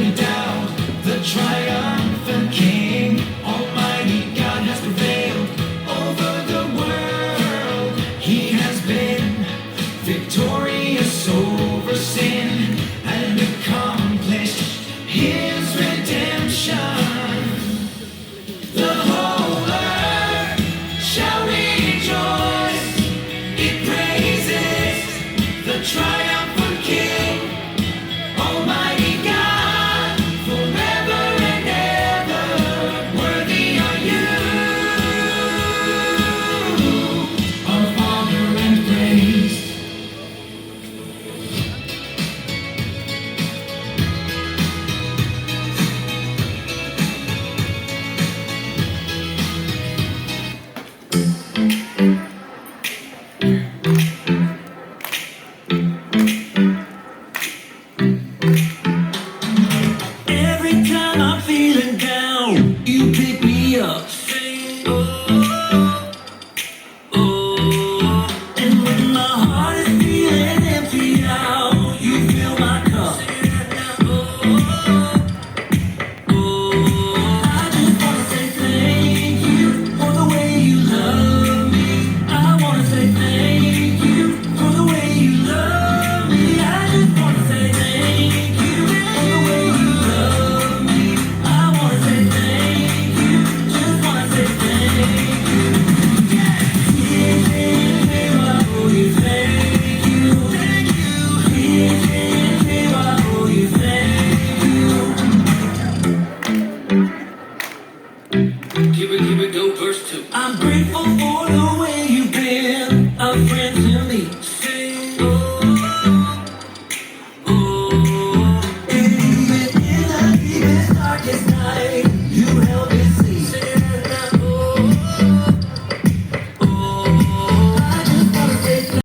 already down. The triumphant King, Almighty God has prevailed over the world. He has been victorious over sin and accomplished His redemption. The whole earth shall rejoice. It praises the triumphant King, Almighty God, forever and ever. Worthy are you of honor and praise. Every time I'm feeling down, you pick me up. Say, oh, oh. And when my heart is feeling empty now, you fill my cup. Oh, oh. I just wanna say thank you for the way you love me. I wanna say thank you for the way you love me. I just wanna say thank you for the way you love me. I wanna say thank you, just wanna say thank you. Yeah, I owe you thank you. Thank you. I owe you thank you. Here we go, verse 2. I'm grateful for the way you